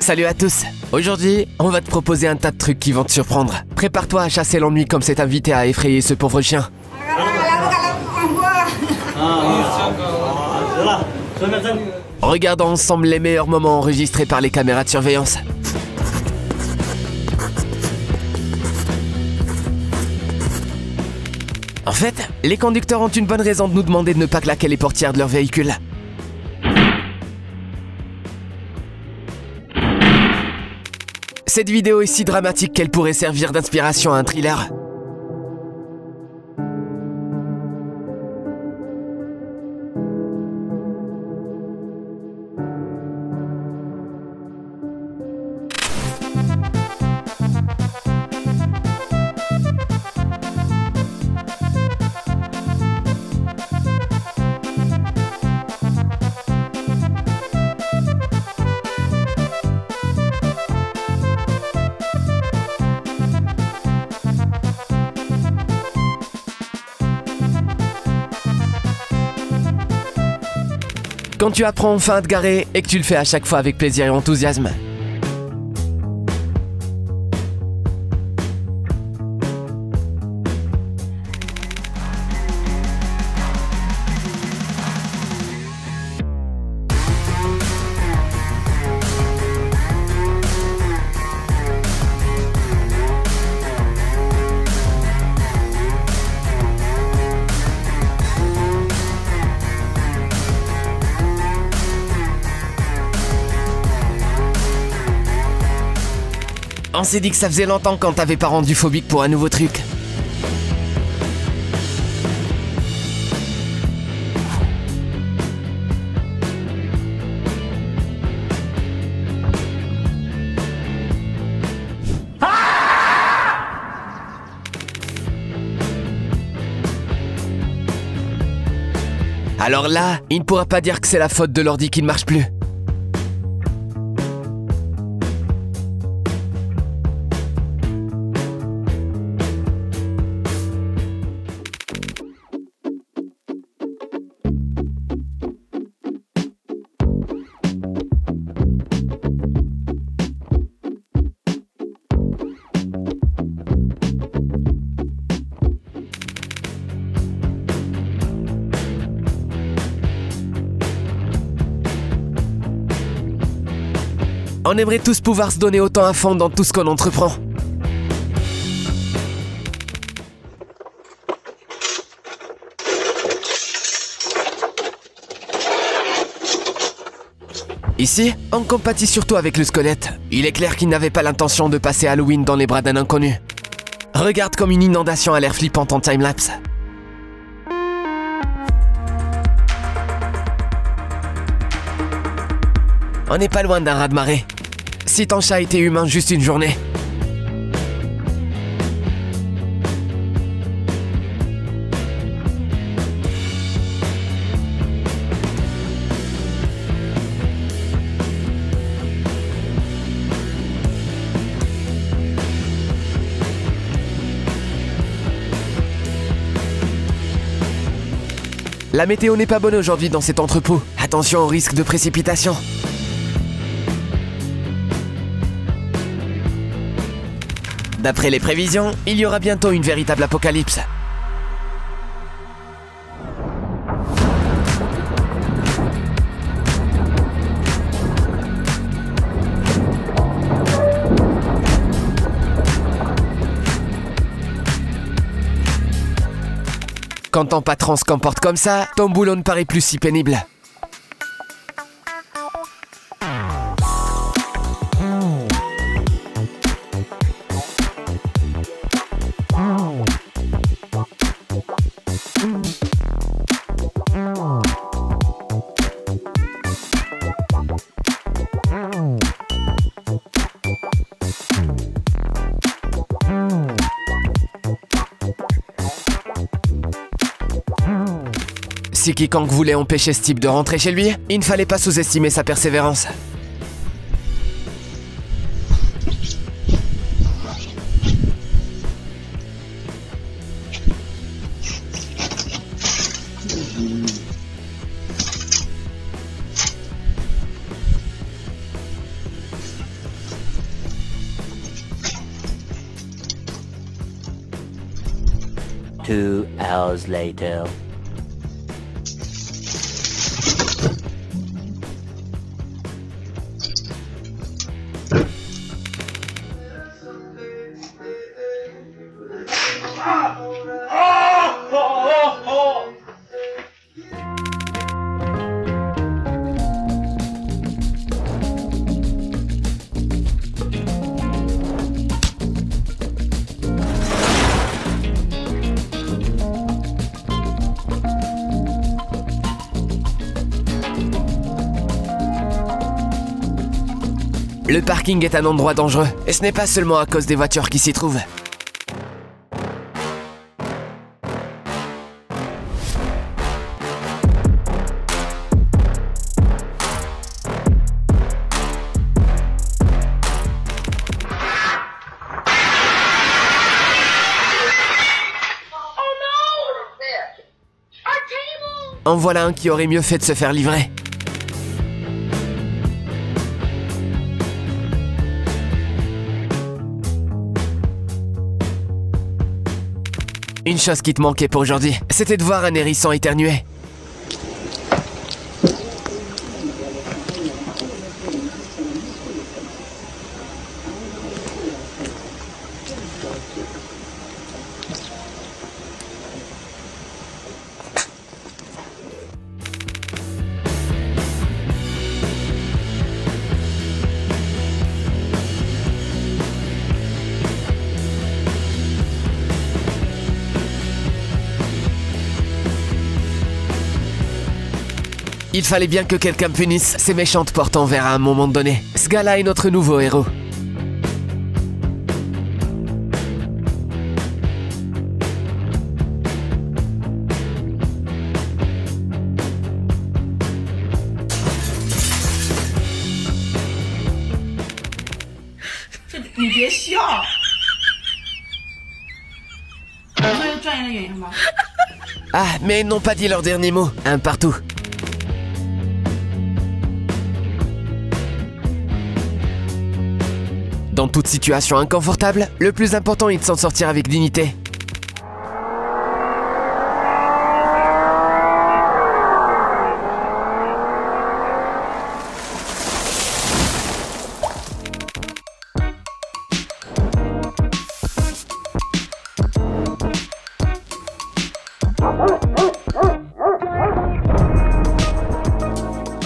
Salut à tous. Aujourd'hui, on va te proposer un tas de trucs qui vont te surprendre. Prépare-toi à chasser l'ennui comme cet invité à effrayer ce pauvre chien. Regardons ensemble les meilleurs moments enregistrés par les caméras de surveillance. En fait, les conducteurs ont une bonne raison de nous demander de ne pas claquer les portières de leur véhicule. Cette vidéo est si dramatique qu'elle pourrait servir d'inspiration à un thriller. Quand tu apprends enfin à te garer et que tu le fais à chaque fois avec plaisir et enthousiasme. On s'est dit que ça faisait longtemps quand t'avais pas rendu phobique pour un nouveau truc. Alors là, il ne pourra pas dire que c'est la faute de l'ordi qui ne marche plus. On aimerait tous pouvoir se donner autant à fond dans tout ce qu'on entreprend. Ici, on compatit surtout avec le squelette. Il est clair qu'il n'avait pas l'intention de passer Halloween dans les bras d'un inconnu. Regarde comme une inondation a l'air flippante en timelapse. On n'est pas loin d'un raz-de-marée. Si ton chat était humain juste une journée. La météo n'est pas bonne aujourd'hui dans cet entrepôt. Attention au risque de précipitation. D'après les prévisions, il y aura bientôt une véritable apocalypse. Quand ton patron se comporte comme ça, ton boulot ne paraît plus si pénible. Si quiconque voulait empêcher ce type de rentrer chez lui, il ne fallait pas sous-estimer sa persévérance. 2 hours later. Le parking est un endroit dangereux, et ce n'est pas seulement à cause des voitures qui s'y trouvent. En voilà un qui aurait mieux fait de se faire livrer. Une chose qui te manquait pour aujourd'hui, c'était de voir un hérisson éternuer. Il fallait bien que quelqu'un punisse ces méchantes portes en verre à un moment donné. Ce gars-là est notre nouveau héros. Ah, mais ils n'ont pas dit leur dernier mot. Un partout. Dans toute situation inconfortable, le plus important est de s'en sortir avec dignité.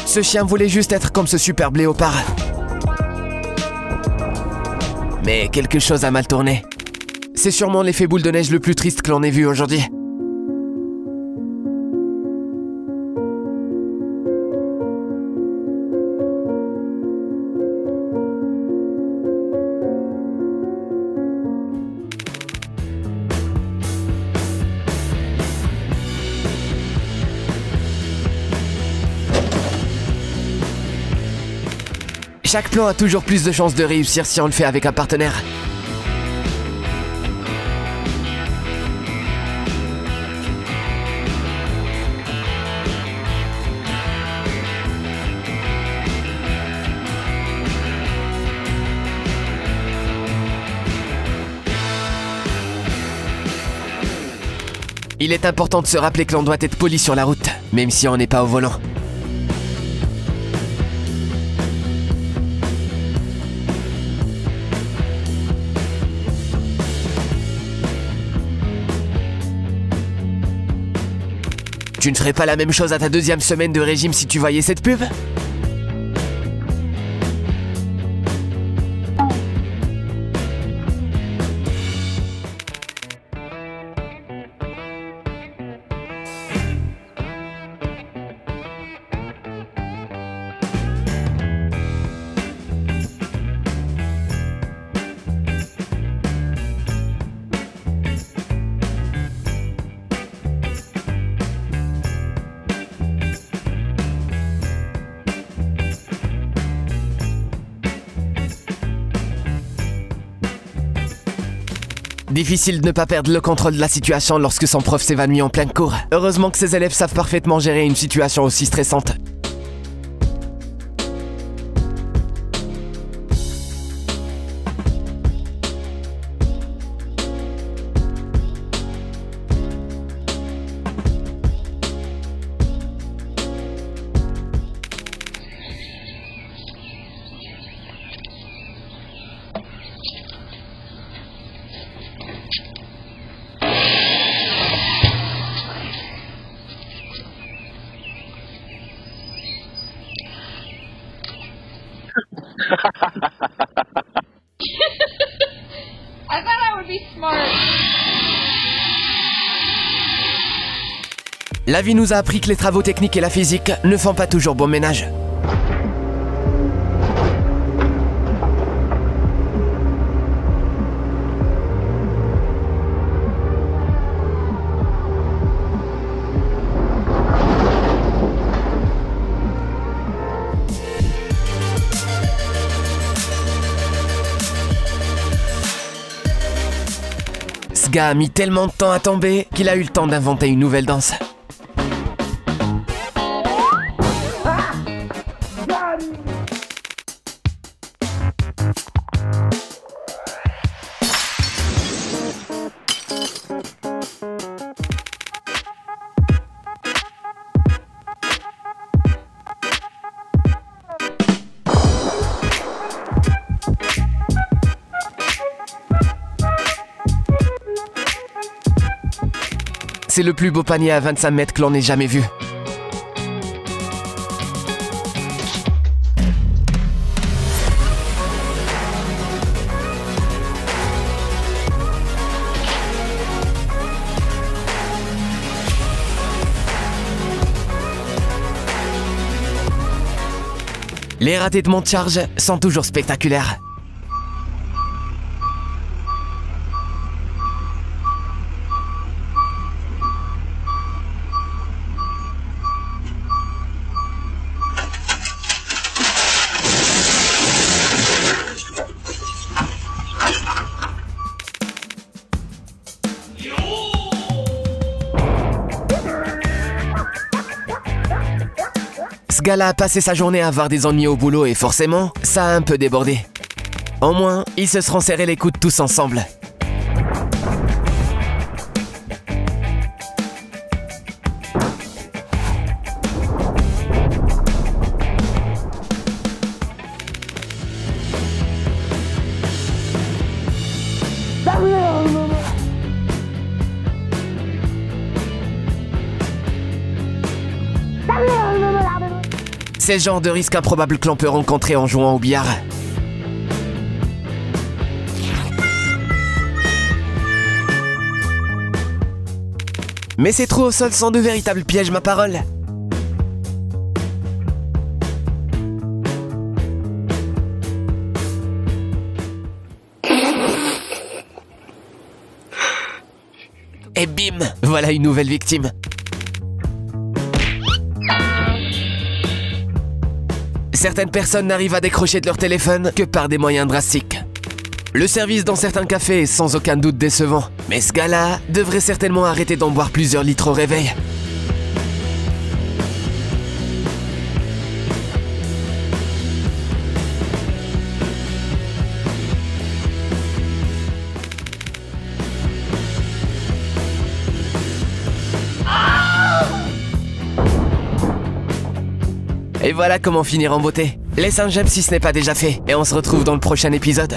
Ce chien voulait juste être comme ce superbe léopard. Mais quelque chose a mal tourné. C'est sûrement l'effet boule de neige le plus triste que l'on ait vu aujourd'hui. Chaque plan a toujours plus de chances de réussir si on le fait avec un partenaire. Il est important de se rappeler que l'on doit être poli sur la route, même si on n'est pas au volant. Tu ne ferais pas la même chose à ta deuxième semaine de régime si tu voyais cette pub ? Difficile de ne pas perdre le contrôle de la situation lorsque son prof s'évanouit en plein cours. Heureusement que ses élèves savent parfaitement gérer une situation aussi stressante. I thought I would be smart. La vie nous a appris que les travaux techniques et la physique ne font pas toujours bon ménage. Ce gars a mis tellement de temps à tomber qu'il a eu le temps d'inventer une nouvelle danse. C'est le plus beau panier à 25 mètres que l'on ait jamais vu. Les ratés de monte charge sont toujours spectaculaires. Ce gars-là a passé sa journée à avoir des ennuis au boulot et forcément, ça a un peu débordé. Au moins, ils se seront serrés les coudes tous ensemble. C'est le genre de risque improbable que l'on peut rencontrer en jouant au billard. Mais ces trous au sol sont de véritables pièges, ma parole. Et bim, voilà une nouvelle victime. Certaines personnes n'arrivent à décrocher de leur téléphone que par des moyens drastiques. Le service dans certains cafés est sans aucun doute décevant, mais ce gars-là devrait certainement arrêter d'en boire plusieurs litres au réveil. Et voilà comment finir en beauté. Laisse un j'aime si ce n'est pas déjà fait, et on se retrouve dans le prochain épisode.